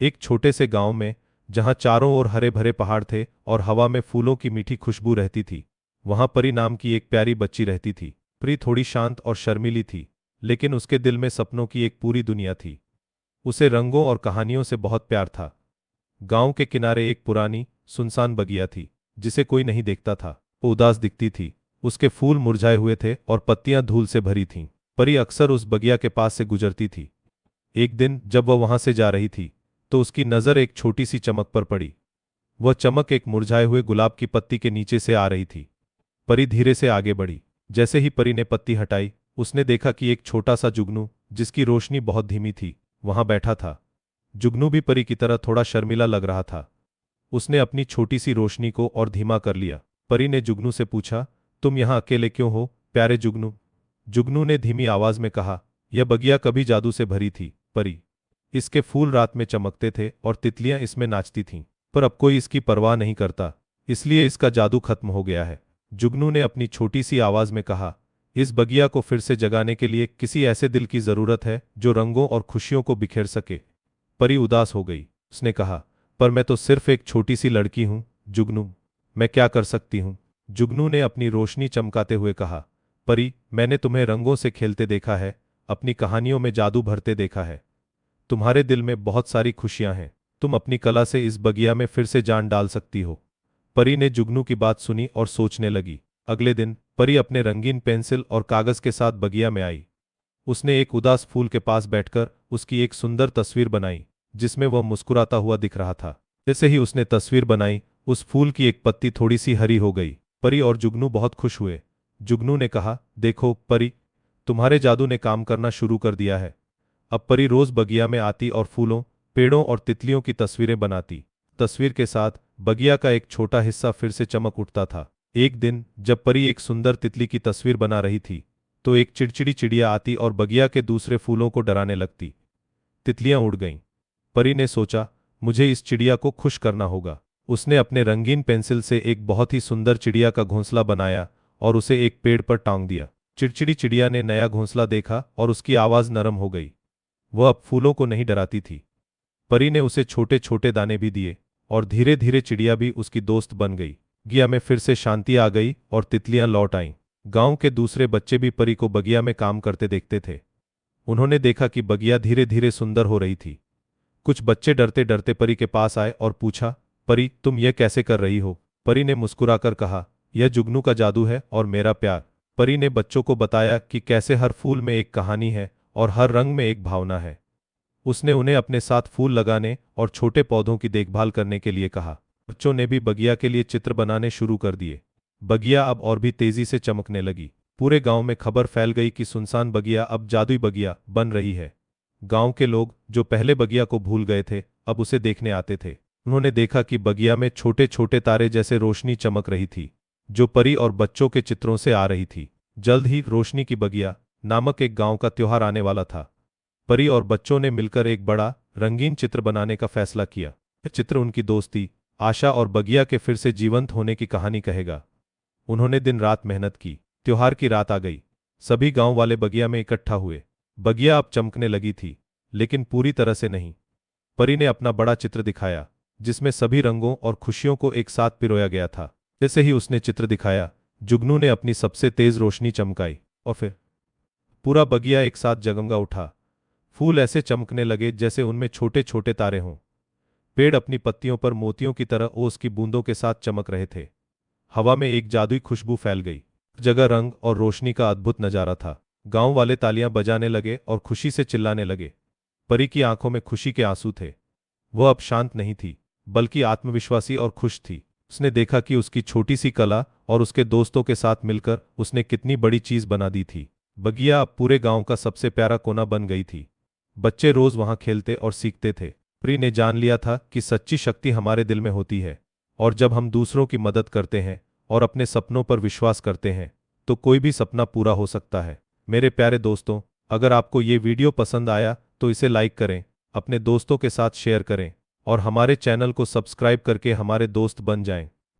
एक छोटे से गांव में, जहां चारों ओर हरे भरे पहाड़ थे और हवा में फूलों की मीठी खुशबू रहती थी, वहां परी नाम की एक प्यारी बच्ची रहती थी। परी थोड़ी शांत और शर्मीली थी, लेकिन उसके दिल में सपनों की एक पूरी दुनिया थी। उसे रंगों और कहानियों से बहुत प्यार था। गांव के किनारे एक पुरानी, सुनसान बगिया थी, जिसे कोई नहीं देखता था। वो उदास दिखती थी, उसके फूल मुरझाए हुए थे और पत्तियां धूल से भरी थीं। परी अक्सर उस बगिया के पास से गुजरती थी। एक दिन जब वह वहां से जा रही थी, तो उसकी नजर एक छोटी सी चमक पर पड़ी। वह चमक एक मुरझाए हुए गुलाब की पत्ती के नीचे से आ रही थी। परी धीरे से आगे बढ़ी। जैसे ही परी ने पत्ती हटाई, उसने देखा कि एक छोटा सा जुगनू, जिसकी रोशनी बहुत धीमी थी, वहां बैठा था। जुगनू भी परी की तरह थोड़ा शर्मिला लग रहा था। उसने अपनी छोटी सी रोशनी को और धीमा कर लिया। परी ने जुगनू से पूछा, तुम यहाँ अकेले क्यों हो, प्यारे जुगनू? जुगनू ने धीमी आवाज में कहा, यह बगिया कभी जादू से भरी थी, परी। इसके फूल रात में चमकते थे और तितलियां इसमें नाचती थीं, पर अब कोई इसकी परवाह नहीं करता, इसलिए इसका जादू खत्म हो गया है। जुगनू ने अपनी छोटी सी आवाज में कहा, इस बगिया को फिर से जगाने के लिए किसी ऐसे दिल की जरूरत है जो रंगों और खुशियों को बिखेर सके। परी उदास हो गई। उसने कहा, पर मैं तो सिर्फ एक छोटी सी लड़की हूं, जुगनू। मैं क्या कर सकती हूं? जुगनू ने अपनी रोशनी चमकाते हुए कहा, परी, मैंने तुम्हें रंगों से खेलते देखा है, अपनी कहानियों में जादू भरते देखा है। तुम्हारे दिल में बहुत सारी खुशियां हैं। तुम अपनी कला से इस बगिया में फिर से जान डाल सकती हो। परी ने जुगनू की बात सुनी और सोचने लगी। अगले दिन परी अपने रंगीन पेंसिल और कागज के साथ बगिया में आई। उसने एक उदास फूल के पास बैठकर उसकी एक सुंदर तस्वीर बनाई, जिसमें वह मुस्कुराता हुआ दिख रहा था। जैसे ही उसने तस्वीर बनाई, उस फूल की एक पत्ती थोड़ी सी हरी हो गई। परी और जुगनू बहुत खुश हुए। जुगनू ने कहा, देखो परी, तुम्हारे जादू ने काम करना शुरू कर दिया है। अब परी रोज बगिया में आती और फूलों, पेड़ों और तितलियों की तस्वीरें बनाती। तस्वीर के साथ बगिया का एक छोटा हिस्सा फिर से चमक उठता था। एक दिन जब परी एक सुंदर तितली की तस्वीर बना रही थी, तो एक चिड़चिड़ी चिड़िया आती और बगिया के दूसरे फूलों को डराने लगती। तितलियां उड़ गईं। परी ने सोचा, मुझे इस चिड़िया को खुश करना होगा। उसने अपने रंगीन पेंसिल से एक बहुत ही सुंदर चिड़िया का घोंसला बनाया और उसे एक पेड़ पर टांग दिया। चिड़चिड़ी चिड़िया ने नया घोंसला देखा और उसकी आवाज नरम हो गई। वह अब फूलों को नहीं डराती थी। परी ने उसे छोटे छोटे दाने भी दिए और धीरे धीरे चिड़िया भी उसकी दोस्त बन गई। बगिया में फिर से शांति आ गई और तितलियां लौट आईं। गांव के दूसरे बच्चे भी परी को बगिया में काम करते देखते थे। उन्होंने देखा कि बगिया धीरे धीरे सुंदर हो रही थी। कुछ बच्चे डरते डरते परी के पास आए और पूछा, परी, तुम यह कैसे कर रही हो? परी ने मुस्कुराकर कहा, यह जुगनू का जादू है और मेरा प्यार। परी ने बच्चों को बताया कि कैसे हर फूल में एक कहानी है और हर रंग में एक भावना है। उसने उन्हें अपने साथ फूल लगाने और छोटे पौधों की देखभाल करने के लिए कहा। बच्चों ने भी बगिया के लिए चित्र बनाने शुरू कर दिए। बगिया अब और भी तेजी से चमकने लगी। पूरे गांव में खबर फैल गई कि सुनसान बगिया अब जादुई बगिया बन रही है। गांव के लोग, जो पहले बगिया को भूल गए थे, अब उसे देखने आते थे। उन्होंने देखा कि बगिया में छोटे छोटे तारे जैसे रोशनी चमक रही थी, जो परी और बच्चों के चित्रों से आ रही थी। जल्द ही रोशनी की बगिया नामक एक गांव का त्योहार आने वाला था। परी और बच्चों ने मिलकर एक बड़ा, रंगीन चित्र बनाने का फैसला किया। यह चित्र उनकी दोस्ती, आशा और बगिया के फिर से जीवंत होने की कहानी कहेगा। उन्होंने दिन रात मेहनत की। त्योहार की रात आ गई। सभी गांव वाले बगिया में इकट्ठा हुए। बगिया अब चमकने लगी थी, लेकिन पूरी तरह से नहीं। परी ने अपना बड़ा चित्र दिखाया, जिसमें सभी रंगों और खुशियों को एक साथ पिरोया गया था। जैसे ही उसने चित्र दिखाया, जुगनू ने अपनी सबसे तेज रोशनी चमकाई और फिर पूरा बगिया एक साथ जगमगा उठा। फूल ऐसे चमकने लगे जैसे उनमें छोटे छोटे तारे हों। पेड़ अपनी पत्तियों पर मोतियों की तरह ओस की बूंदों के साथ चमक रहे थे। हवा में एक जादुई खुशबू फैल गई। जगह रंग और रोशनी का अद्भुत नजारा था। गांव वाले तालियां बजाने लगे और खुशी से चिल्लाने लगे। परी की आंखों में खुशी के आंसू थे। वह अब शांत नहीं थी, बल्कि आत्मविश्वासी और खुश थी। उसने देखा कि उसकी छोटी सी कला और उसके दोस्तों के साथ मिलकर उसने कितनी बड़ी चीज बना दी थी। बगिया अब पूरे गांव का सबसे प्यारा कोना बन गई थी। बच्चे रोज वहां खेलते और सीखते थे। परी ने जान लिया था कि सच्ची शक्ति हमारे दिल में होती है, और जब हम दूसरों की मदद करते हैं और अपने सपनों पर विश्वास करते हैं, तो कोई भी सपना पूरा हो सकता है। मेरे प्यारे दोस्तों, अगर आपको ये वीडियो पसंद आया तो इसे लाइक करें, अपने दोस्तों के साथ शेयर करें और हमारे चैनल को सब्सक्राइब करके हमारे दोस्त बन जाएं।